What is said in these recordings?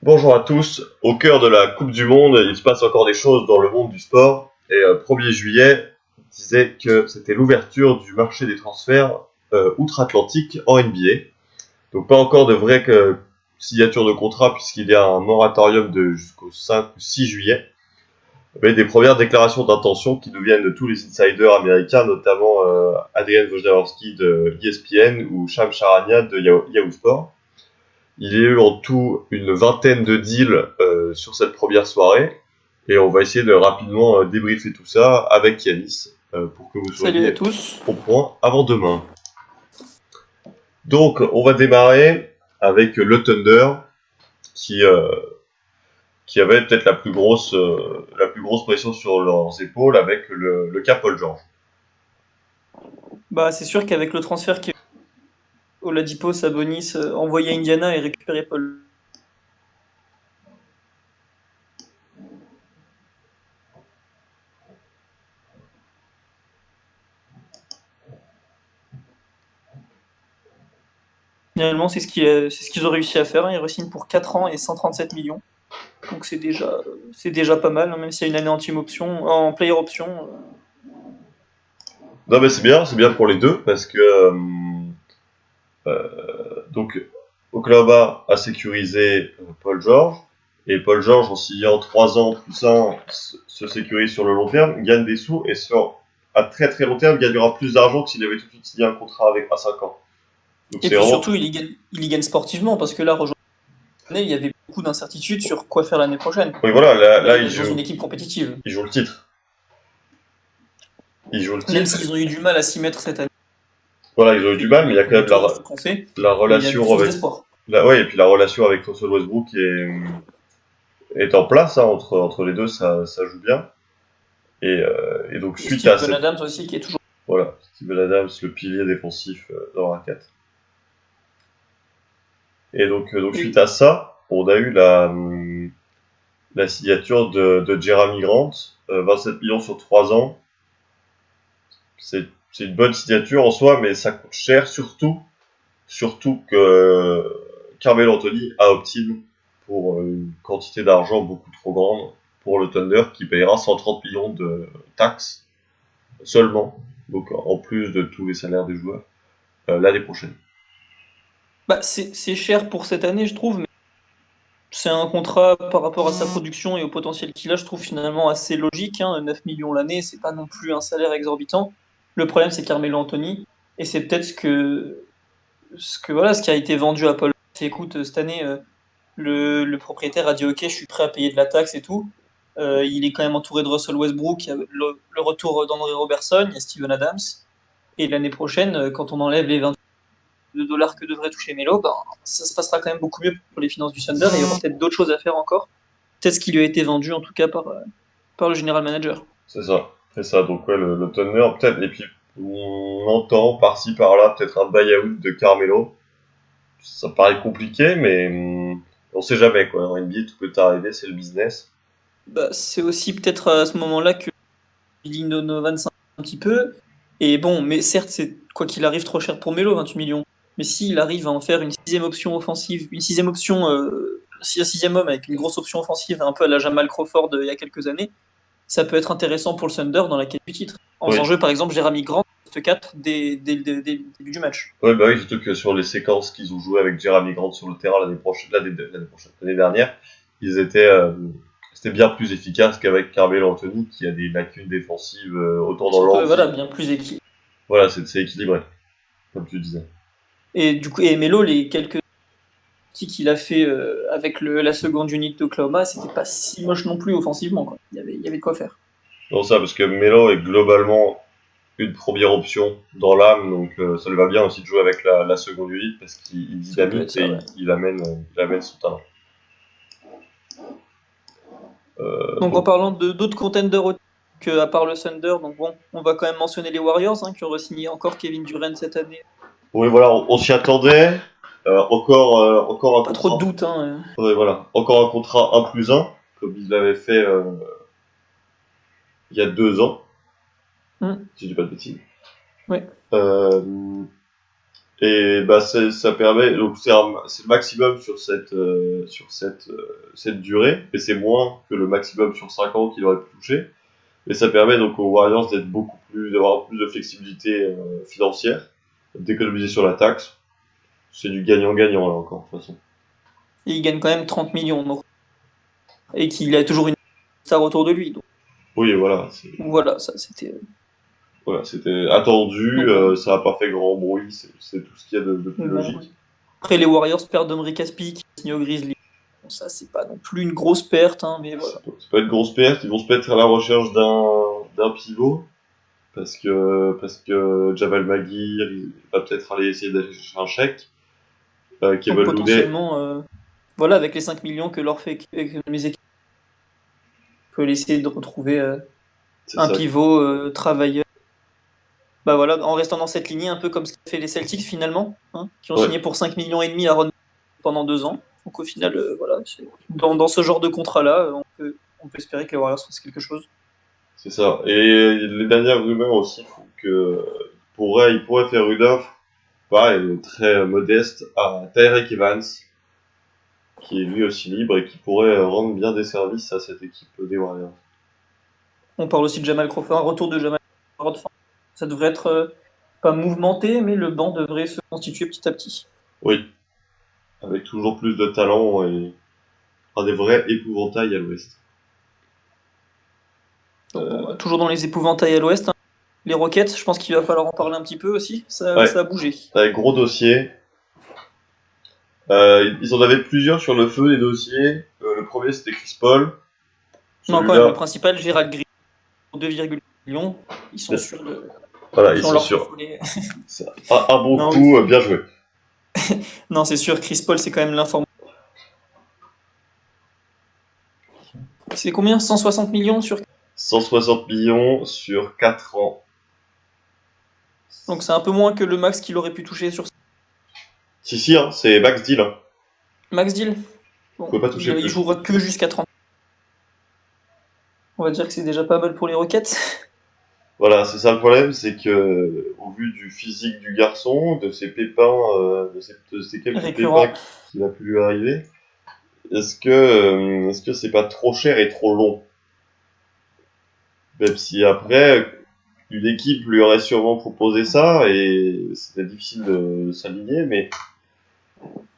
Bonjour à tous. Au cœur de la Coupe du Monde, il se passe encore des choses dans le monde du sport. Et 1er juillet disait que c'était l'ouverture du marché des transferts outre-Atlantique en NBA. Donc pas encore de vraie signature de contrat puisqu'il y a un moratorium de jusqu'au 5 ou 6 juillet. Mais des premières déclarations d'intention qui nous viennent de tous les insiders américains, notamment Adrian Wojnarowski de ESPN ou Shams Charania de Yahoo Sport. Il y a eu en tout une vingtaine de deals sur cette première soirée et on va essayer de rapidement débriefer tout ça avec Yanis pour que vous Salut à soyez tous. au point avant demain. Donc on va démarrer avec le Thunder qui qui avait peut-être la plus grosse pression sur leurs épaules avec le cas Paul George. C'est sûr qu'avec le transfert qui Oladipo, Sabonis envoyé à Indiana et récupéré Paul. Finalement, c'est ce qu'ils ont réussi à faire. Ils re-signent pour 4 ans et 137 millions. Donc c'est déjà pas mal, hein, même s'il y a une année en team option, en player option. Non mais c'est bien pour les deux parce que donc Oklahoma a sécurisé Paul George et Paul George en signant 3 ans plus 1 se sécurise sur le long terme, gagne des sous et à très très long terme gagnera plus d'argent que s'il avait tout de suite signé un contrat avec à 5 ans. Donc Et c'est puis vraiment surtout, il y gagne sportivement parce que là, rejoindre l'année, il y avait beaucoup d'incertitudes sur quoi faire l'année prochaine. oui voilà Là, là il est dans une équipe compétitive. il joue le titre. Il joue le Même titre. s'ils ont eu du mal à s'y mettre cette année, Voilà, ils ont eu du mal mais il y a avec quand le même retour de ce qu'on sait, la mais il y a une relation source avec d'espoir. ouais et puis la relation avec Russell Westbrook est en place hein, entre les deux ça joue bien et donc Et suite à Steven cette Adams aussi, qui est toujours. voilà, Steven Adams, le pilier défensif dans la 4. Et donc suite Et à ça, on a eu la signature de Jeremy Grant, 27 millions sur 3 ans. C'est une bonne signature en soi, mais ça coûte cher, surtout que Carmelo Anthony a opt-in pour une quantité d'argent beaucoup trop grande pour le Thunder qui payera 130 millions de taxes seulement, donc en plus de tous les salaires des joueurs, l'année prochaine. c'est cher pour cette année, je trouve, mais c'est un contrat par rapport à sa production et au potentiel qu'il a, je trouve finalement assez logique. 9 millions l'année, c'est pas non plus un salaire exorbitant. Le problème, c'est Carmelo Anthony, et c'est peut-être ce qui a été vendu à Paul. C'est écoute, cette année, le propriétaire a dit ok, je suis prêt à payer de la taxe et tout. Il est quand même entouré de Russell Westbrook, il y a le retour d'André Robertson, il y a Steven Adams. Et l'année prochaine, quand on enlève les 20 de dollars que devrait toucher Melo, ça se passera quand même beaucoup mieux pour les finances du Thunder et il y aura peut-être d'autres choses à faire encore. Peut-être ce qui lui a été vendu en tout cas par le general manager. C'est ça. Donc ouais, le Thunder peut-être. Et puis on entend par-ci par-là peut-être un buy-out de Carmelo. Ça paraît compliqué, mais on sait jamais quoi. En NBA, tout peut arriver, c'est le business. C'est aussi peut-être à ce moment-là que Billy Donovan s'inquiète un petit peu. Et bon, mais certes, c'est quoi qu'il arrive trop cher pour Melo, 28 millions. Mais s'il arrive à en faire une sixième option offensive, une sixième option, un sixième homme avec une grosse option offensive, un peu à la Jamal Crawford il y a quelques années, ça peut être intéressant pour le Thunder dans la quête du titre. En Oui. faisant jouer par exemple Jeremy Grant, poste 4 dès le début du match. Ouais, bah oui, surtout que sur les séquences qu'ils ont joué avec Jeremy Grant sur le terrain l'année dernière, ils étaient, c'était bien plus efficace qu'avec Carmelo Anthony qui a des lacunes défensives autant Et dans surtout, voilà, l'envie. bien plus équilibré. Voilà, c'est équilibré, comme tu disais. Et du coup, et Melo, les quelques petits qu'il a fait avec la seconde unité d'Oklahoma, c'était pas si moche non plus offensivement, quoi. Il y avait de quoi faire. Non, ça, parce que Melo est globalement une première option dans l'âme, donc ça lui va bien aussi de jouer avec la seconde unité parce qu'il Ça peut être dynamite et ça, ouais. il amène son talent. Donc en Donc, parlant de d'autres contenders à part le Thunder, donc bon, on va quand même mentionner les Warriors, qui ont re-signé encore Kevin Durant cette année. oui, voilà, on s'y attendait. Encore un Pas trop de contrat. doute, hein. Ouais, voilà, encore un contrat 1 plus 1, comme il l'avait fait il y a 2 ans, Hmm, si je dis pas de bêtises. ouais. Euh, Et bah ça permet, donc c'est le maximum cette durée, mais c'est moins que le maximum sur 5 ans qu'il aurait pu toucher. Et ça permet donc aux Warriors d'avoir plus de flexibilité financière, d'économiser sur la taxe. C'est du gagnant-gagnant là encore, de toute façon. Et il gagne quand même 30 millions. Donc, et qu'il a toujours une star autour de lui. Donc Oui, voilà, voilà, ça c'était. c'était attendu, Donc, ça n'a pas fait grand bruit, c'est tout ce qu'il y a de plus bon, logique. après, les Warriors perdent Omri Caspi qui est signé aux Grizzlies. Bon, ça, c'est pas non plus une grosse perte, hein, mais voilà. C'est pas une grosse perte, ils vont se mettre à la recherche d'un pivot, parce que Jamal Magui il va peut-être aller essayer d'aller chercher un chèque. Donc Kevin Looney, potentiellement, voilà, avec les 5 millions que leur fait mes équipes, on peut essayer de retrouver c'est un ça. pivot travailleur. Bah voilà, en restant dans cette lignée, un peu comme ce qu'a fait les Celtics finalement, hein, qui ont Ouais, signé pour 5 millions et demi à Ron pendant 2 ans. Donc au final, voilà, dans ce genre de contrat-là, on peut espérer que les Warriors fassent quelque chose. c'est ça. Et les dernières rumeurs aussi font que il pourrait faire une offre, pareil, très modeste, à Tyreke Evans, qui est lui aussi libre et qui pourrait rendre bien des services à cette équipe des Warriors. On parle aussi de Jamal Crawford, un retour de Jamal Crawford. Enfin, ça devrait être pas mouvementé, mais le banc devrait se constituer petit à petit. Oui, avec toujours plus de talent et un des vrais épouvantails à l'ouest. Donc bon, bah, toujours dans les épouvantails à l'ouest, hein. Les Rockets, je pense qu'il va falloir en parler un petit peu aussi. Ça, Ouais, ça a bougé. avec gros dossier. Ils en avaient plusieurs sur le feu, des dossiers. Le premier, c'était Chris Paul. Non, quand même, le Celui-là, principal, Gérald Green, 2,8 millions. Ils sont bien- sûrs de. voilà, ils Ils ont sont leur sûrs. fofolé. C'est un bon Non, oui. coup, bien joué. Non, c'est sûr, Chris Paul, c'est quand même l'information. C'est combien? 160 millions sur. 160 millions sur 4 ans. Donc c'est un peu moins que le max qu'il aurait pu toucher sur. Si, hein, c'est max deal. Hein. Max deal. Vous Bon, pouvez pas toucher il plus. jouera que jusqu'à 30. On va dire que c'est déjà pas mal pour les Rockets. Voilà, c'est ça le problème, c'est que au vu du physique du garçon, de ses pépins, de ses quelques pépins Récurrent. qu'il a pu lui arriver, est-ce que c'est pas trop cher et trop long? Même si après, une équipe lui aurait sûrement proposé ça et c'était difficile de s'aligner, mais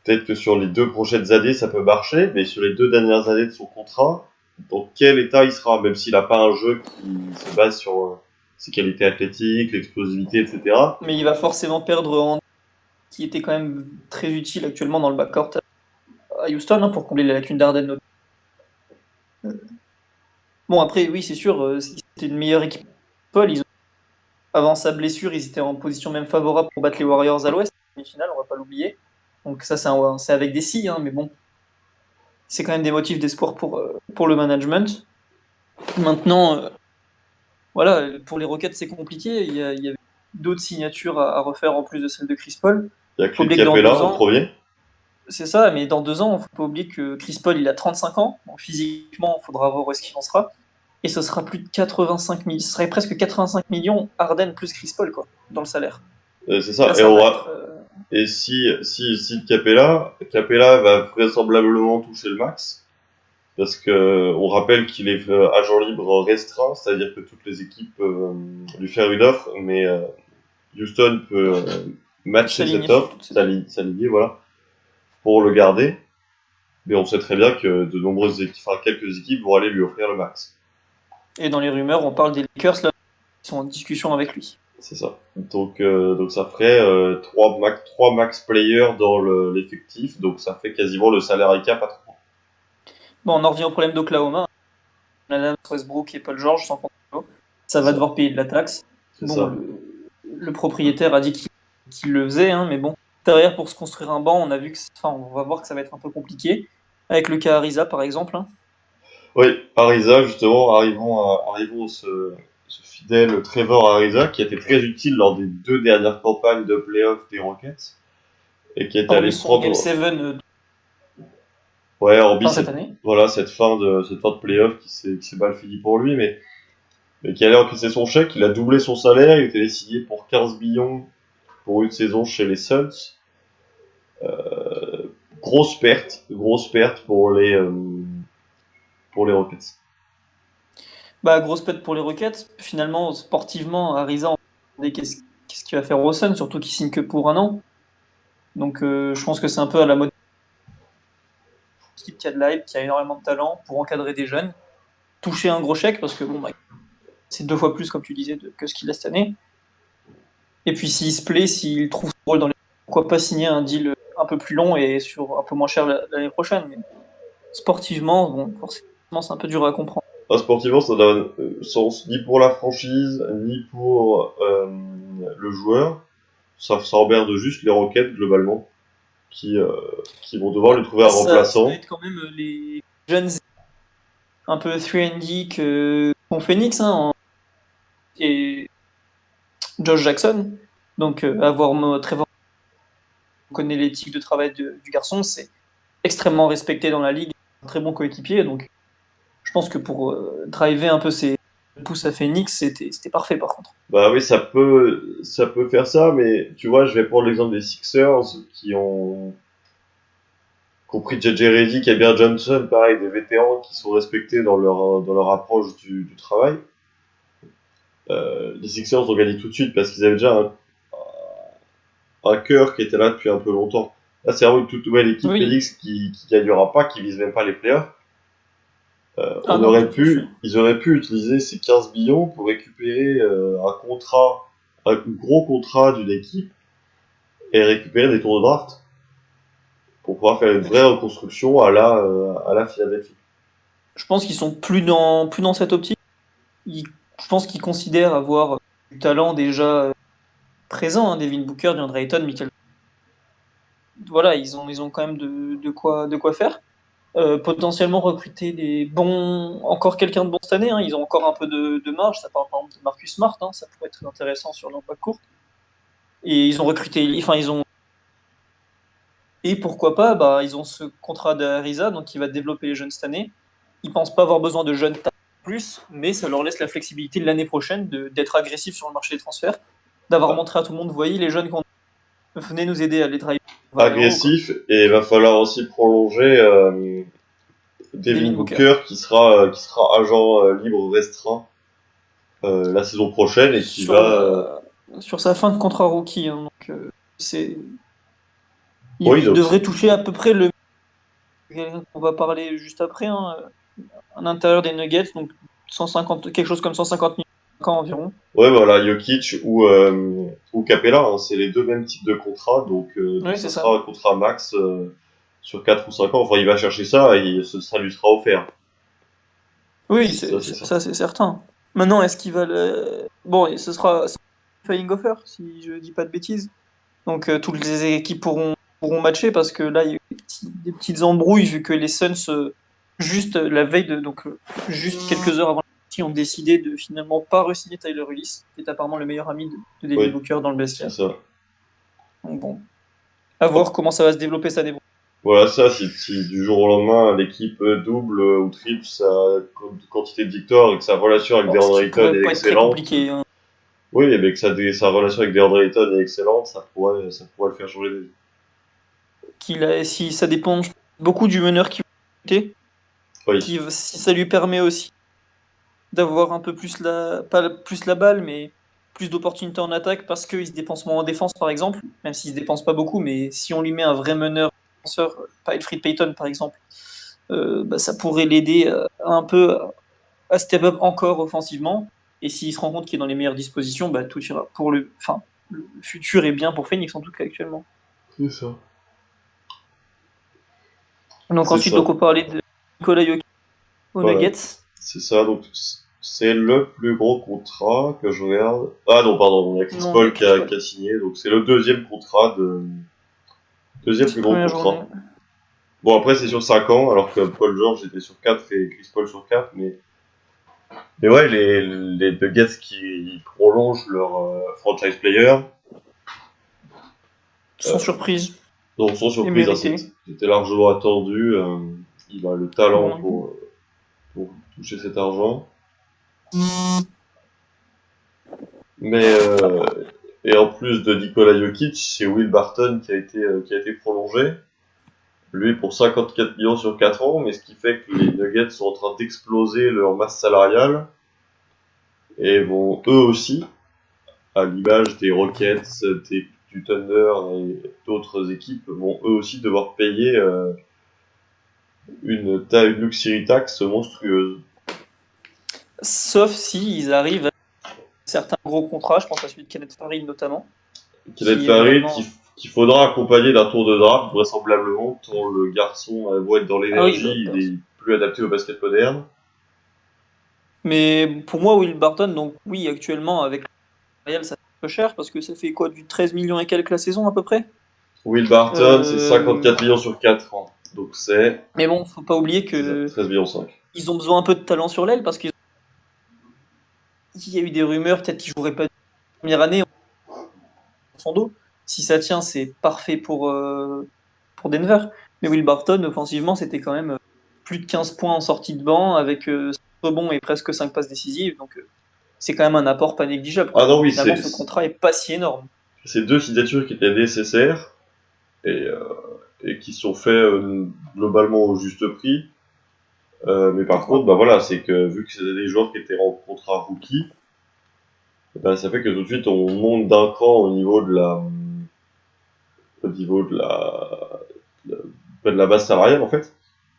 peut-être que sur les 2 prochaines années ça peut marcher, mais sur les 2 dernières années de son contrat, dans quel état il sera, même s'il n'a pas un jeu qui se base sur ses qualités athlétiques, l'explosivité, etc. Mais il va forcément perdre en qui était quand même très utile actuellement dans le backcourt à Houston, hein, pour combler les lacunes d'Arden. Bon, après, oui, c'est sûr, c'était une meilleure équipe. Paul, avant sa blessure, ils étaient en position même favorable pour battre les Warriors à l'ouest. Demi-finale, on va pas l'oublier. Donc ça, c'est avec des si, hein, mais bon, c'est quand même des motifs d'espoir pour le management. Maintenant, voilà, pour les Rockets, c'est compliqué. Il y avait d'autres signatures à refaire en plus de celle de Chris Paul. Il y a Faut Clint oublier que dans Capella 2 en ans, premier. c'est ça, mais dans 2 ans, faut pas oublier que Chris Paul, il a 35 ans. Donc physiquement, il faudra voir où est-ce qu'il en sera. Et ce sera plus de 85 millions. Ce serait presque 85 millions Harden plus Chris Paul, quoi, dans le salaire. C'est ça. Là, Et ça va être. si Capella va vraisemblablement toucher le max, parce que on rappelle qu'il est agent libre restreint, c'est-à-dire que toutes les équipes peuvent lui faire une offre, mais Houston peut matcher S'aligner cette sur offre, toutes ces offres. s'aligner, voilà, pour le garder. Mais on sait très bien que de nombreuses équipes, enfin quelques équipes vont aller lui offrir le max. Et dans les rumeurs, on parle des Lakers, là, qui sont en discussion avec lui. C'est ça. Donc ça ferait 3 max players dans l'effectif, donc ça fait quasiment le salarié cap à 3. Bon, on en revient au problème d'Oklahoma. Adams, Westbrook et Paul George sans compte. Ça C'est va ça. devoir payer de la taxe. C'est Bon, ça. le propriétaire a dit qu'il le faisait, hein, mais bon. Derrière, pour se construire un banc, on a vu que, enfin, on va voir que ça va être un peu compliqué. Avec le cas Ariza, par exemple, hein. Oui, Ariza, justement, arrivons à ce fidèle Trevor Ariza, qui a été très utile lors des 2 dernières campagnes de playoffs des Rockets, et qui est allé Hormis son Game prendre, 7 ouais, hormis cette année. voilà, cette fin de playoff qui s'est mal finie pour lui, mais qui allait encaisser son chèque, il a doublé son salaire, il était signé pour 15 millions pour une saison chez les Suns. Grosse perte pour les Rockets. Bah, grosse pète pour les Rockets. Finalement, sportivement, Ariza, on se demandait qu'est-ce qu'il va faire au Sun, surtout qu'il signe que pour un an. Donc, je pense que c'est un peu à la mode équipe qui a de la hype, qui a énormément de talent pour encadrer des jeunes, toucher un gros chèque parce que bon, bah, c'est 2 fois plus, comme tu disais, que ce qu'il a cette année. Et puis, s'il se plaît, s'il trouve son rôle dans les, pourquoi pas signer un deal un peu plus long et sur un peu moins cher l'année prochaine. Mais sportivement, bon, forcément, c'est un peu dur à comprendre. Sportivement, ça donne sens ni pour la franchise, ni pour le joueur. Ça emmerde juste les Rockets, globalement, qui vont devoir lui trouver un Ça va remplaçant. être quand même les jeunes un peu 3&D qu'ont Phoenix et Josh Jackson. Donc, avoir Trevor, on connaît l'éthique de travail du garçon, c'est extrêmement respecté dans la ligue, un très bon coéquipier. Donc, je pense que pour driver un peu ses pousses à Phoenix, c'était parfait par contre. Bah oui, ça peut faire ça, mais tu vois, je vais prendre l'exemple des Sixers qui ont compris JJ Redick et bien Johnson, pareil, des vétérans qui sont respectés dans leur approche du travail. Les Sixers ont gagné tout de suite parce qu'ils avaient déjà un cœur qui était là depuis un peu longtemps. Là, c'est vraiment une toute nouvelle équipe Oui. Phoenix qui gagnera pas, qui vise même pas les playoffs. Ah non, c'est sûr. Ils auraient pu utiliser ces 15 millions pour récupérer un gros contrat d'une équipe et récupérer des tours de draft pour pouvoir faire une vraie reconstruction à la Philadelphie. Je pense qu'ils sont plus dans cette optique. Je pense qu'ils considèrent avoir du talent déjà présent, hein, Devin Booker, DeAndre Ayton, Michael. Voilà, ils ont quand même de quoi faire. Potentiellement recruter encore quelqu'un de bon cette année, hein. Ils ont encore un peu de marge. Ça parle par exemple de Marcus Smart, hein. Ça pourrait être intéressant sur l'emploi court. Et ils ont recruté, enfin ils ont, et pourquoi pas, bah ils ont ce contrat d'Ariza, donc il va développer les jeunes cette année. Ils pensent pas avoir besoin de jeunes plus, mais ça leur laisse la flexibilité de l'année prochaine d'être agressifs sur le marché des transferts, d'avoir montré à tout le monde, voyez les jeunes qu'on venez nous aider à les driver vers le haut, quoi. Agressif, et il va falloir aussi prolonger Devin Devin Booker. Booker qui sera agent libre restreint la saison prochaine et qui va Sur sa fin de contrat rookie, hein, donc c'est oui, il donc devrait toucher à peu près le on va parler juste après, hein, à l'intérieur des Nuggets, donc 150, quelque chose comme 150 millions environ. ouais, voilà, Jokic ou Capella, hein, c'est les deux mêmes types de contrats, donc Oui, ça c'est sera ça. un contrat max sur 4 ou 5 ans. Enfin, il va chercher ça et ça lui sera offert. Oui, Ça, c'est ça. ça c'est certain. Maintenant, est-ce qu'il va le... Bon, et ce sera Flying Offer, si je dis pas de bêtises. Donc toutes les équipes pourront matcher parce que là, il y a eu des petites embrouilles vu que les Suns, juste la veille donc juste quelques heures avant la partie, ont décidé de finalement pas re-signer Tyler Ulis, qui est apparemment le meilleur ami de Devin Oui, Booker dans le c'est vestiaire. ça. Donc bon, à voir comment ça va se développer cette année. Voilà, ça, si du jour au lendemain, l'équipe double ou triple sa quantité de victoires et que sa relation avec Bon, ce DeAndre qui Ayton pourrait est pas être très excellente, compliqué, hein. oui, mais que sa relation avec DeAndre Ayton est excellente, ça pourrait le faire changer d'avis. Si ça dépend beaucoup du meneur qui va recruter, Oui, si ça lui permet aussi d'avoir un peu plus pas plus la balle, mais plus d'opportunités en attaque parce qu'il se dépense moins en défense, par exemple, même s'il se dépense pas beaucoup, mais si on lui met un vrai meneur, défenseur, pas Elfrid Payton, par exemple, bah, ça pourrait l'aider un peu à step up encore offensivement. Et s'il se rend compte qu'il est dans les meilleures dispositions, bah, tout ira pour enfin, le futur est bien pour Phoenix, en tout cas actuellement. c'est ça. Donc C'est ensuite, ça. donc, on parlait de Nikola Jokic aux Voilà. Nuggets. C'est ça, donc c'est le plus gros contrat que je regarde. Ah non, pardon, il y a Chris Non, il y a Paul Chris Paul. qui a signé, donc c'est le deuxième plus Cette gros première journée. contrat. Bon, après, c'est sur 5 ans, alors que Paul George était sur 4 et Chris Paul sur 4, mais ouais, les Nuggets qui prolongent leur franchise player, Sans surprise donc sans et surprise, hein, mérité. c'était largement attendu. Il a le talent Bon, pour toucher cet argent. Mais Et en plus de Nikola Jokic, c'est Will Barton qui a été prolongé. Lui pour 54 millions sur 4 ans, mais ce qui fait que les Nuggets sont en train d'exploser leur masse salariale et vont eux aussi, à l'image des Rockets, du Thunder et d'autres équipes, vont eux aussi devoir payer une luxury tax monstrueuse. Sauf si ils arrivent à certains gros contrats, je pense à celui de Kenneth Farid notamment. Kenneth Qui est Farid, vraiment... qu'il faudra accompagner d'un tour de draft, vraisemblablement, tant le garçon a beau être dans Ah oui, l'énergie, il est plus adapté au basket moderne. mais pour moi, Will Barton, donc oui, actuellement, avec le Real, ça fait un peu cher, parce que ça fait quoi, du 13 millions et quelques la saison à peu près. Will Barton, c'est Euh, 54 millions sur 4 ans. Donc c'est Mais bon, faut pas oublier ça, que 13 millions 5. ils ont besoin un peu de talent sur l'aile, parce qu'il y a eu des rumeurs, peut-être qu'ils joueraient pas la première année en son dos. Si ça tient, c'est parfait pour Denver. Mais Will Barton, offensivement, c'était quand même plus de 15 points en sortie de banc, avec 5 rebonds et presque 5 passes décisives. Donc c'est quand même un apport pas négligeable, Ah quoi. non, oui, Finalement, ce contrat est pas si énorme. c'est deux signatures qui étaient nécessaires et, euh, et qui sont faits globalement au juste prix. Mais par contre, bah voilà, c'est que vu que c'était des joueurs qui étaient en contrat rookie, bah, ça fait que tout de suite on monte d'un cran au niveau de la base salariale en fait.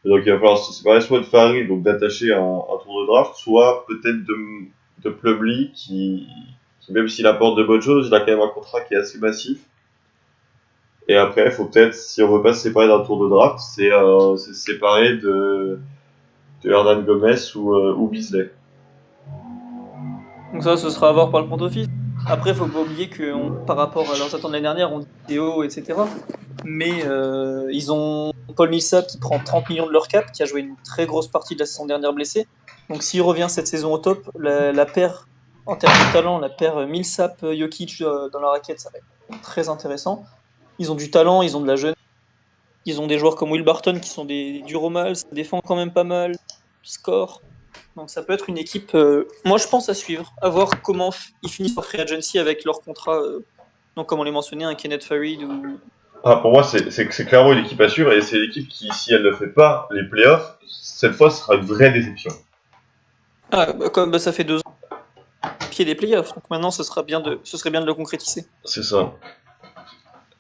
Et donc il va falloir se séparer soit de Farid, donc d'attacher un tour de draft, soit peut-être de Plumlee qui, même s'il apporte de bonnes choses, il a quand même un contrat qui est assez massif. Et après, il faut peut-être, si on veut pas se séparer d'un tour de draft, c'est se séparer de Hernan Gomez ou Beasley. Donc ça, ce sera à voir par le front office. Après, faut pas oublier que par rapport à leurs attentes de l'année dernière, on dit Théo, etc. Mais ils ont Paul Millsap qui prend 30 millions de leur cap, qui a joué une très grosse partie de la saison dernière blessé. Donc s'il revient cette saison au top, la paire, en termes de talent, la paire Millsap-Jokic dans la raquette, ça va être très intéressant. Ils ont du talent, ils ont de la jeunesse. Ils ont des joueurs comme Will Barton qui sont des durs au mal, ça défend quand même pas mal, score. Donc ça peut être une équipe, moi je pense à suivre, à voir comment ils finissent leur free agency avec leur contrat, donc comme on l'a mentionné, un Kenneth Farid ou... Ah, pour moi, c'est clairement une équipe à suivre et c'est l'équipe qui, si elle ne fait pas les playoffs, cette fois, ce sera une vraie déception. Ah, bah, comme bah, ça fait 2 ans pied des playoffs, donc maintenant ce serait bien de le concrétiser. C'est ça.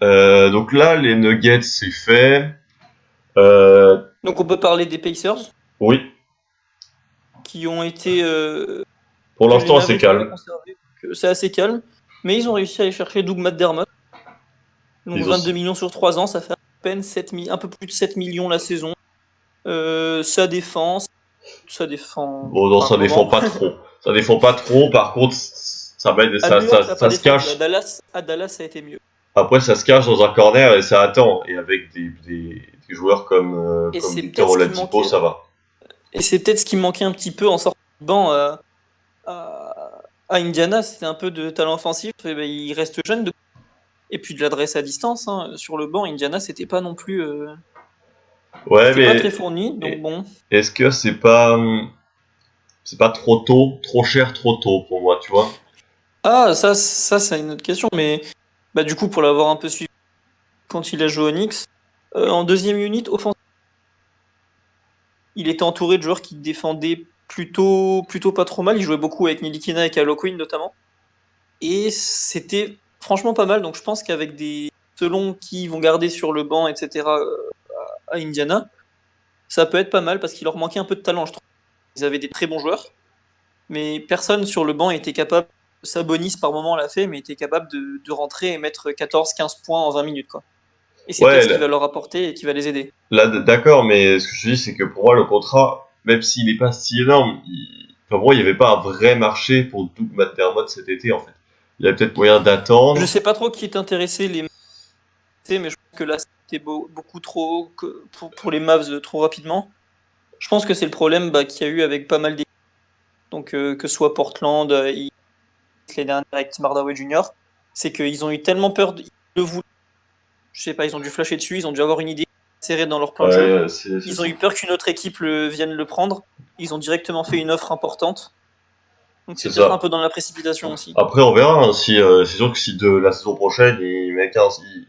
Donc là, les Nuggets, c'est fait. Donc on peut parler des Pacers, Oui, qui ont été... pour que les l'instant, c'est Mavericks n'ont pas calme. conservé, donc c'est assez calme, mais ils ont réussi à aller chercher Doug McDermott, donc Ils ont, 22 millions sur 3 ans, ça fait à peine 7 un peu plus de 7 millions la saison. Ça défend, ça défend bon, non, pour un ça défend moment. pas trop. Ça défend pas trop. Par contre, ça va être, À New York, ça n'a pas ça se défendu. À cache. Dallas, ça a été mieux. Après, ça se cache dans un corner et ça attend. Et avec des joueurs Et comme c'est Victor peut-être ce qui Oladipo, manquait. ça va. Et c'est peut-être ce qui manquait un petit peu en sortant de banc à Indiana. C'était un peu de talent offensif. Et ben, il reste jeune. Et puis de l'adresse à distance. Hein. Sur le banc, Indiana, c'était pas non plus. Ouais, C'était pas très mais fourni. Donc bon. est-ce que c'est pas trop tôt, trop cher, trop tôt pour moi, tu vois? Ah, ça c'est une autre question. Mais bah, du coup, pour l'avoir un peu suivi quand il a joué au Knicks, en deuxième unit, offensif, il était entouré de joueurs qui défendaient plutôt pas trop mal. Il jouait beaucoup avec Nilikina et Kyle Quinn notamment. Et c'était franchement pas mal. Donc je pense qu'avec des selon qui ils vont garder sur le banc, etc. À Indiana, ça peut être pas mal parce qu'il leur manquait un peu de talent, je trouve. Ils avaient des très bons joueurs, mais personne sur le banc était capable. Sabonis par moment l'a fait, mais était capable de rentrer et mettre 14-15 points en 20 minutes, quoi. Et c'est peut-être Ouais, ce qui va leur apporter et qui va les aider. là, d'accord, mais ce que je dis, c'est que pour moi, le contrat, même s'il n'est pas si énorme, enfin, pour moi, il n'y avait pas un vrai marché pour Doug McDermott cet été, en fait. Il y a peut-être moyen Je d'attendre. sais pas trop qui est intéressé, mais je pense que là, c'était beaucoup trop pour les Mavs trop rapidement. Je pense que c'est le problème qu'il y a eu avec pas mal d'équipes. Donc, que ce soit Portland, les dernières avec Tim Hardaway Jr., c'est qu'ils ont eu tellement peur de le vouloir. Je sais pas, ils ont dû flasher dessus, ils ont dû avoir une idée serrée dans leur plan de jeu. Ouais, c'est Ils ont ça. eu peur qu'une autre équipe vienne le prendre. Ils ont directement fait une offre importante. Donc c'est c'est peut-être un ça. peu dans la précipitation aussi. Après, on verra, hein, si, c'est sûr que si de la saison prochaine, il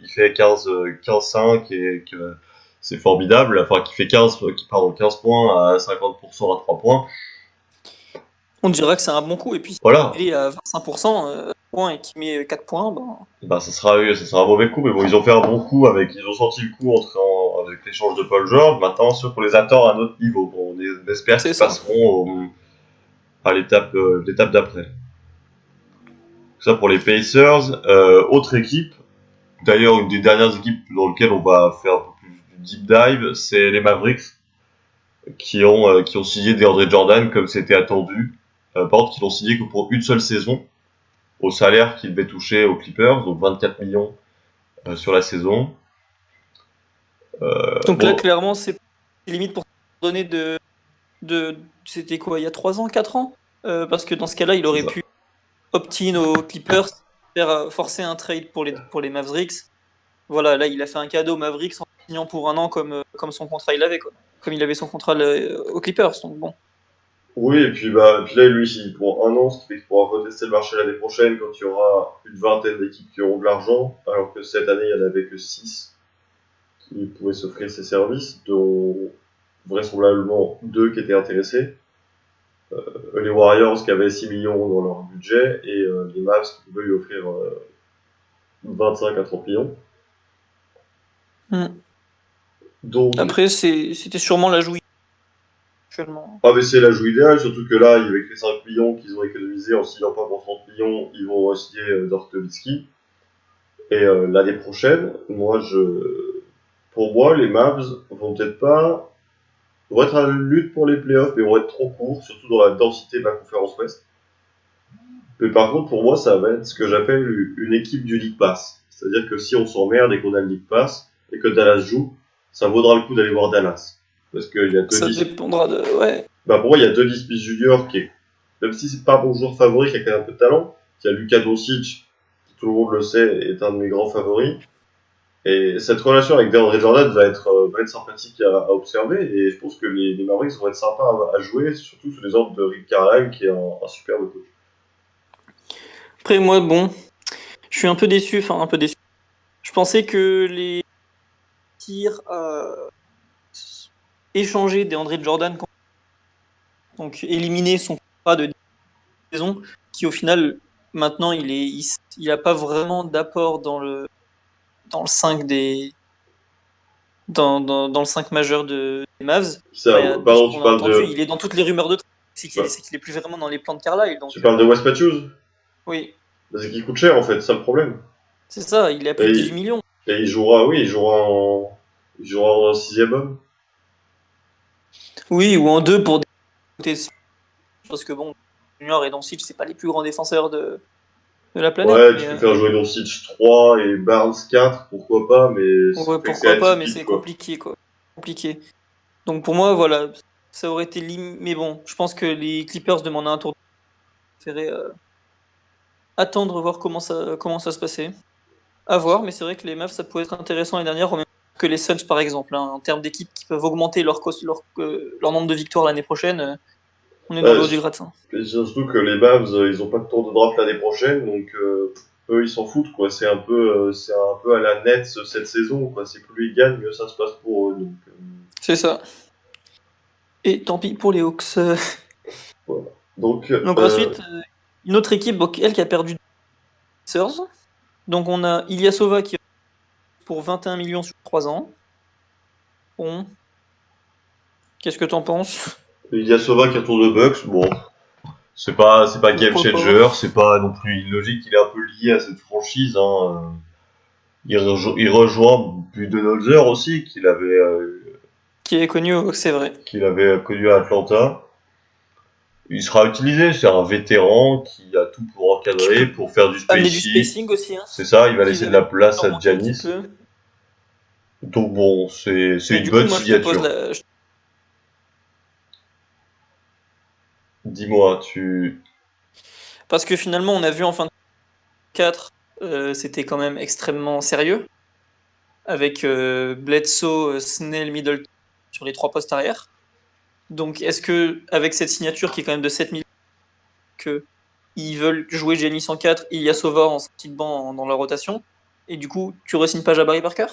fait 15-5 et que c'est formidable, enfin, qu'il fait 15 points à 50% à 3 points, On dira que c'est un bon coup. Et puis si voilà. il est à 25% points et qu'il met 4 points, ben, Bah, ça sera un mauvais coup, mais bon, ils ont fait un bon coup ils ont senti le coup avec l'échange de Paul George. Maintenant, sûr qu'on les attend à un autre niveau. Bon, on espère c'est qu'ils ça. passeront à l'étape d'après. Ça pour les Pacers. Autre équipe, d'ailleurs, une des dernières équipes dans lesquelles on va faire un peu plus du deep dive, c'est les Mavericks, qui ont signé DeAndre Jordan comme c'était attendu. Par contre, qui l'ont signé que pour une seule saison, au salaire qu'il devait toucher aux Clippers, donc 24 millions sur la saison. Donc là, Bon, clairement, c'est limite pour donner de c'était quoi, il y a 3 ans, 4 ans? Parce que dans ce cas-là, il c'est aurait ça. pu opt-in aux Clippers, forcer un trade pour les Mavericks. Voilà, là, il a fait un cadeau aux Mavericks en signant pour un an comme son contrat il avait, quoi. Comme il avait son contrat aux Clippers. Donc bon, Oui, et puis là, lui, il pour un an, ce qui fait qu'il pourra retester le marché l'année prochaine quand il y aura une vingtaine d'équipes qui auront de l'argent, alors que cette année, il n'y en avait que 6 qui pouvaient s'offrir ses services, dont vraisemblablement 2 qui étaient intéressés. Les Warriors qui avaient 6 millions dans leur budget et les Mavs qui pouvaient lui offrir 25 à 30 millions. hmm. Donc, Après, c'était sûrement la jouie actuellement. ah mais c'est la joue idéale, surtout que là, avec les 5 millions qu'ils ont économisés en signant pas pour 30 millions, ils vont signer Dirk Nowitzki. Et l'année prochaine, pour moi, les Mavs vont peut-être pas, vont être à la lutte pour les playoffs, mais vont être trop courts, surtout dans la densité de la conférence Ouest. Mais par contre, pour moi, ça va être ce que j'appelle une équipe du League Pass. C'est-à-dire que si on s'emmerde et qu'on a le League Pass, et que Dallas joue, ça vaudra le coup d'aller voir Dallas. Parce qu'il y a Ça dépendra de. Ouais. bah pour moi, il y a Denis Smith Jr. qui est, même si c'est pas mon joueur favori, qui a quand même un peu de talent, il y a Luka Doncic, qui tout le monde le sait, est un de mes grands favoris. Et cette relation avec DeAndre Jordan va être sympathique à observer, et je pense que les Mavericks vont être sympas à jouer, surtout sous les ordres de Rick Carlisle, qui est un superbe coach. Après, moi, bon, je suis un peu déçu. Enfin, un peu déçu. Je pensais que les tirs échangés d'André Jordan, donc éliminer son contrat de saison, qui au final, maintenant, il a pas vraiment d'apport dans le 5 dans le 5 majeur des Mavs. Enfin, de ce Pardon, tu qu'on a parles entendu, de, il est dans toutes les rumeurs de trade. C'est tu, qu'il par- c'est qu'il est plus vraiment dans les plans de Carlisle. tu Donc, parles de West Matthews? oui, C'est qu'il coûte cher, en fait, c'est ça le problème. c'est ça, il est à plus Et, de 18 il- millions. et il jouera en sixième homme. Oui, ou en deux pour des. Parce que bon, Junior et Doncic, c'est pas les plus grands défenseurs de la planète. Ouais, tu Mais peux faire jouer Doncic 3 et Barnes 4, pourquoi pas, mais ouais, c'est pourquoi pas, mais atypique, c'est quoi. compliqué, quoi. Compliqué. Donc pour moi, voilà, ça aurait été mais bon, je pense que les Clippers demandaient un tour. Je préférais attendre, voir comment ça se passait. À voir, mais c'est vrai que les Mavs, ça pouvait être intéressant l'année dernière, au même titre que les Suns, par exemple, hein, en termes d'équipes qui peuvent augmenter leur nombre de victoires l'année prochaine. On est dans Ouais, le haut du gratin. et surtout que les Mavs, ils ont pas de tour de draft l'année prochaine, donc eux, ils s'en foutent, quoi. C'est un peu à la Nets cette saison, quoi. C'est plus ils gagnent, mieux ça se passe pour eux, donc C'est ça. Et tant pis pour les Hawks. voilà. Donc, Donc ensuite, une autre équipe, donc, elle qui a perdu Sixers. Donc on a Ilyasova qui est pour 21 millions sur 3 ans. Bon, qu'est-ce que t'en penses? Ilyasova qui retourne de Bucks, bon, c'est pas game Pourquoi pas? changer, c'est pas non plus illogique, il est un peu lié à cette franchise, hein. Il rejoint Budenholzer aussi, Qui est connu aux Hawks, c'est vrai. qu'il avait connu à Atlanta. Il sera utilisé, c'est un vétéran qui a tout pour Qui encadrer, peut pour faire du amener du spacing. spacing aussi, hein. C'est ça, il va Qu'ils laisser de la avaient place leur à manqué un petit Giannis. peu. Donc bon, c'est Mais une du coup, bonne moi je te pose signature. la. Dis-moi, tu... Parce que finalement, on a vu en fin de 4, c'était quand même extrêmement sérieux. Avec Bledsoe, Snell, Middleton sur les 3 postes arrière. Donc est-ce que, avec cette signature qui est quand même de 7 millions, qu'ils veulent jouer Giannis en 4, Ilyasova en sortie de banc dans la rotation. Et du coup, tu re-signes pas Jabari Parker?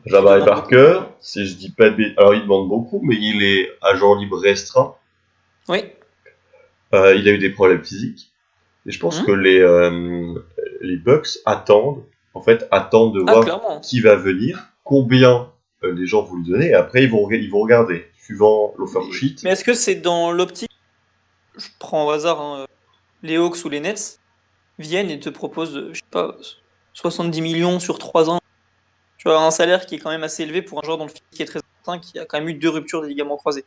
Jabari Parker, si je dis pas de bêtises, alors il demande beaucoup, mais il est agent libre restreint. Oui. Il a eu des problèmes physiques. Et je pense que les Bucks attendent de voir clairement. qui va venir, combien les gens vont lui donner, et après ils vont regarder, suivant l'offer sheet. Mais est-ce que c'est dans l'optique, je prends au hasard, les Hawks ou les Nets viennent et te proposent, je sais pas, 70 millions sur 3 ans. Tu vois, un salaire qui est quand même assez élevé pour un joueur dont le physique est très certain, qui a quand même eu 2 ruptures des ligaments croisés.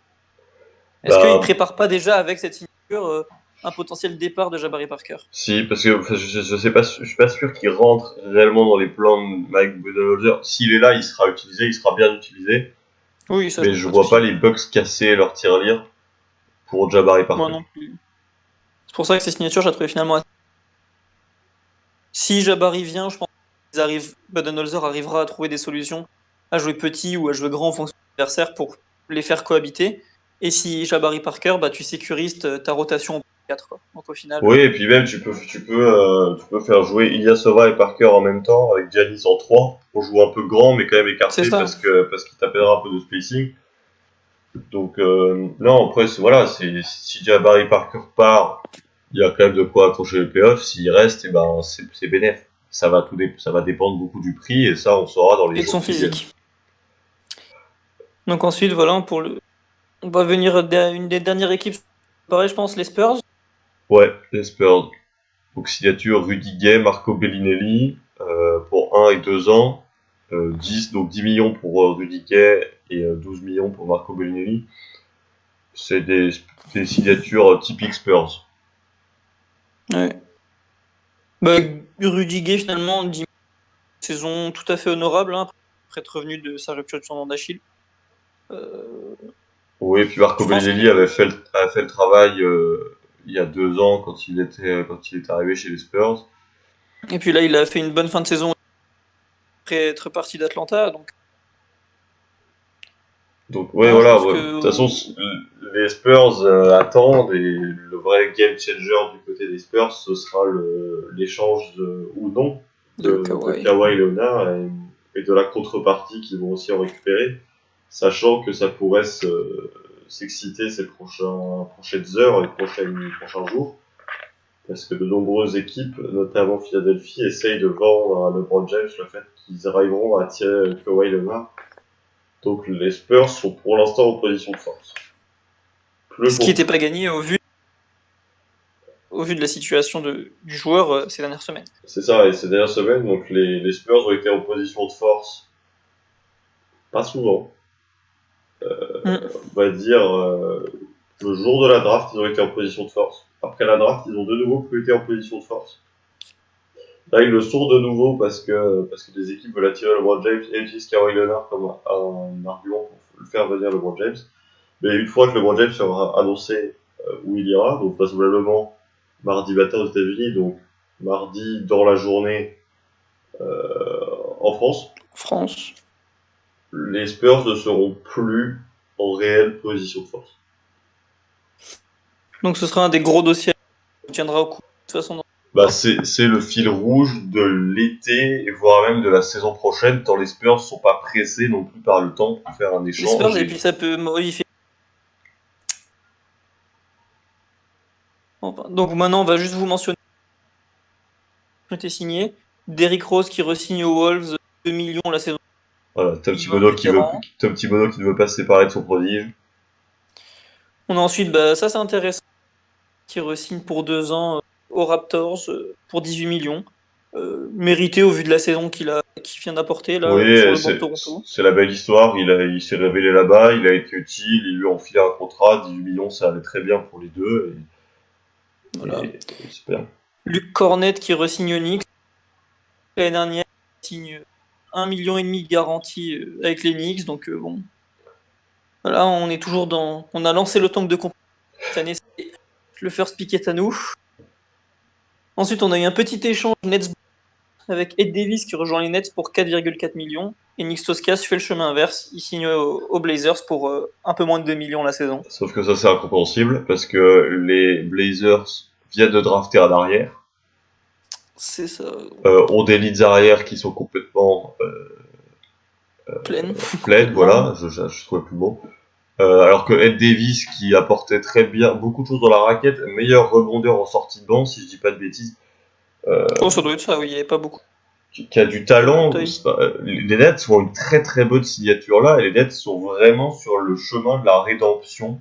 Est-ce qu'ils ne préparent pas déjà avec cette signature un potentiel départ de Jabari Parker? Si, parce que je sais pas, je suis pas sûr qu'il rentre réellement dans les plans de Mike Budenholzer. S'il est là, il sera utilisé, il sera bien utilisé. Oui, ça. Mais je vois pas les Bucks casser leur tirelire pour Jabari Parker. Moi non plus. C'est pour ça que ces signatures, j'ai trouvé finalement assez... Si Jabari vient, je pense que Budenholzer arrivera à trouver des solutions à jouer petit ou à jouer grand en fonction de l'adversaire pour les faire cohabiter. Et si Jabari Parker, tu sécurises ta rotation en 4, quoi. Donc au final. Oui, et puis même tu peux faire jouer Ilyasova et Parker en même temps avec Giannis en 3 pour jouer un peu grand mais quand même écarté parce qu'il t'appellera un peu de spacing. Donc non, après si Jabari Parker part, il y a quand même de quoi accrocher les playoffs. S'il reste, c'est bénéf. Ça va dépendre beaucoup du prix et ça on saura dans les jours qui viennent. Et de son physique. Donc ensuite voilà on va venir une des dernières équipes. Pareil, je pense les Spurs. Ouais, les Spurs. Donc signature Rudy Gay, Marco Bellinelli pour 1 et 2 ans. 10 millions pour Rudy Gay et 12 millions pour Marco Bellinelli. C'est des signatures typiques Spurs. Ouais. Rudy Gay finalement, 10 saison tout à fait honorable, après être revenu de sa rupture de tendon d'Achille. Oui, et puis Marco Bellinelli avait fait le travail il y a 2 ans quand il est arrivé chez les Spurs. Et puis là, il a fait une bonne fin de saison après être parti d'Atlanta. Donc ouais, voilà. De toute façon, les Spurs attendent et le vrai game changer du côté des Spurs, ce sera l'échange ou non de Kawhi Leonard et de la contrepartie qu'ils vont aussi en récupérer, sachant que ça pourrait s'exciter ces prochaines heures et prochains jours, parce que de nombreuses équipes, notamment Philadelphie, essayent de vendre à LeBron James le fait qu'ils arriveront à attirer Kawhi Leonard. Donc les Spurs sont pour l'instant en position de force. Ce qui n'était pas gagné au vu de la situation du joueur ces dernières semaines. C'est ça, et ces dernières semaines, donc les Spurs ont été en position de force pas souvent. On va dire le jour de la draft, ils ont été en position de force. Après la draft, ils ont de nouveau plus été en position de force. Là, ils le sont de nouveau parce que des équipes veulent attirer LeBron James et utilisent Kawhi Leonard comme un argument pour le faire venir LeBron James. Mais une fois que LeBron James sera annoncé où il ira, donc vraisemblablement mardi matin aux États-Unis, donc mardi dans la journée en France, les Spurs ne seront plus en réelle position de force. Donc ce sera un des gros dossiers qui tiendra au coup. De toute façon, c'est le fil rouge de l'été et voire même de la saison prochaine, tant les Spurs ne sont pas pressés non plus par le temps pour faire un échange. Les Spurs, et puis ça peut modifier. Donc maintenant, on va juste vous mentionner qui ont été signés. Derrick Rose qui re-signe aux Wolves 2 millions la saison. Voilà, Tom Thibodeau qui ne veut pas se séparer de son prodige. On a ensuite, ça c'est intéressant, qui re-signe pour 2 ans aux Raptors pour 18 millions. Mérité au vu de la saison qu'il vient d'apporter là, oui, sur le banc de Toronto. C'est la belle histoire, il s'est révélé là-bas, il a été utile, ils lui ont filé un contrat, 18 millions, ça allait très bien pour les deux. Voilà. Et super. Luc Cornet qui re-signe Knicks. L'année dernière, il signe 1,5 million de garantie avec les Knicks, donc bon. Voilà, on est toujours on a lancé le tank de compétition. Cette année, le first pick est à nous. Ensuite, on a eu un petit échange Nets avec Ed Davis qui rejoint les Nets pour 4,4 millions. Et Nick Stauskas fait le chemin inverse. Il signe aux Blazers pour un peu moins de 2 millions la saison. Sauf que ça, c'est incompréhensible parce que les Blazers viennent de drafter un arrière, C'est ça, ont des leads arrière qui sont complètement pleine. pleines, voilà, je trouvais plus beau. Alors que Ed Davis, qui apportait très bien beaucoup de choses dans la raquette, meilleur rebondeur en sortie de banc, si je dis pas de bêtises, Oh, ça doit être ça, oui, il n'y avait pas beaucoup. qui a du talent. Taille. Les Nets ont une très très bonne signature là, et les Nets sont vraiment sur le chemin de la rédemption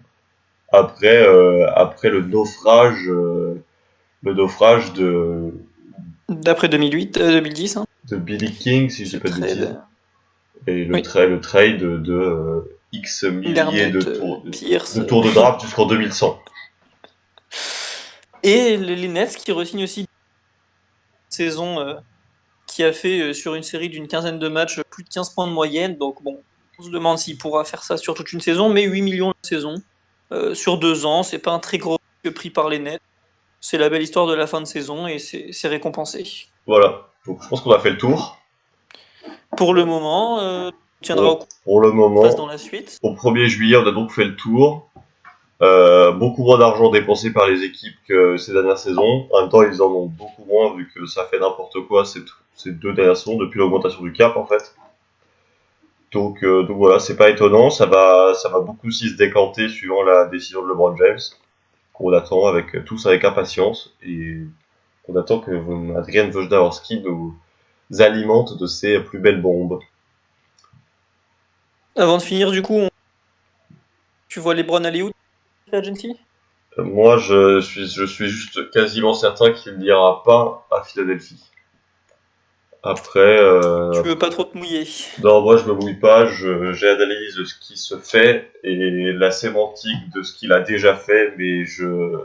après le naufrage D'après 2010, hein. de Billy King, si je dis Ce pas de bêtises, trade. et Oui. le trade de X milliers Garnett, de Pierce. tours de draft jusqu'en 2100. Et les Nets qui re-signent aussi une saison qui a fait sur une série d'une quinzaine de matchs plus de 15 points de moyenne. Donc bon, on se demande s'il pourra faire ça sur toute une saison, mais 8 millions de saison sur 2 ans, c'est pas un très gros risque pris par les Nets. C'est la belle histoire de la fin de saison et c'est récompensé. Voilà, donc je pense qu'on a fait le tour. Pour le moment, on tiendra au Pour le courant moment, dans la suite. au 1er juillet, on a donc fait le tour. Beaucoup moins d'argent dépensé par les équipes que ces dernières saisons. En même temps, ils en ont beaucoup moins vu que ça fait n'importe quoi ces 2 dernières saisons depuis l'augmentation du cap en fait. Donc voilà, c'est pas étonnant. Ça va beaucoup aussi se décanter suivant la décision de LeBron James qu'on attend tous avec impatience et on attend que Adrian Wojnarowski nous alimente de ses plus belles bombes. Avant de finir, du coup, tu vois LeBron aller où, Agency? Moi, je suis juste quasiment certain qu'il n'ira pas à Philadelphie. Après, Tu veux pas trop te mouiller. non, moi je me mouille pas, j'analyse ce qui se fait et la sémantique de ce qu'il a déjà fait, mais je ne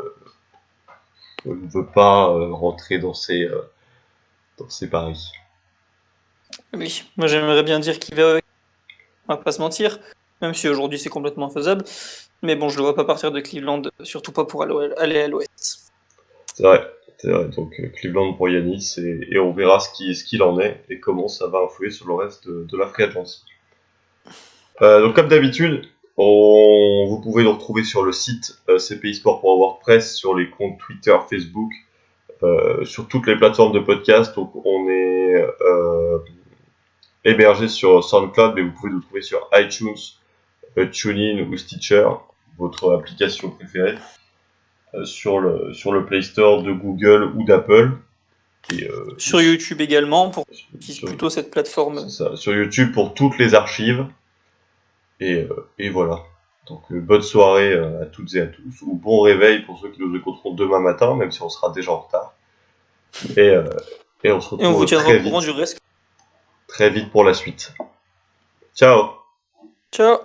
veux pas rentrer dans ces paris. Oui, moi j'aimerais bien dire qu'il va, on va pas se mentir, même si aujourd'hui c'est complètement faisable. Mais bon, je le vois pas partir de Cleveland, surtout pas pour aller à l'Ouest. C'est vrai. Donc Cleveland pour Yanis et on verra ce qu'il en est et comment ça va influer sur le reste de la free agency. Donc comme d'habitude, vous pouvez nous retrouver sur le site cpisport.wordpress, sur les comptes Twitter, Facebook, sur toutes les plateformes de podcast. Donc on est hébergé sur SoundCloud, mais vous pouvez nous trouver sur iTunes, TuneIn ou Stitcher, votre application préférée, sur le Play Store de Google ou d'Apple. Et, Sur YouTube également, pour qui sur- plutôt cette plateforme. c'est ça, sur YouTube pour toutes les archives. Et voilà. Donc bonne soirée à toutes et à tous, ou bon réveil pour ceux qui nous écouteront demain matin, même si on sera déjà en retard. Et on se Et on vous retrouve tiendra au courant du reste. très vite pour la suite. Ciao! Ciao!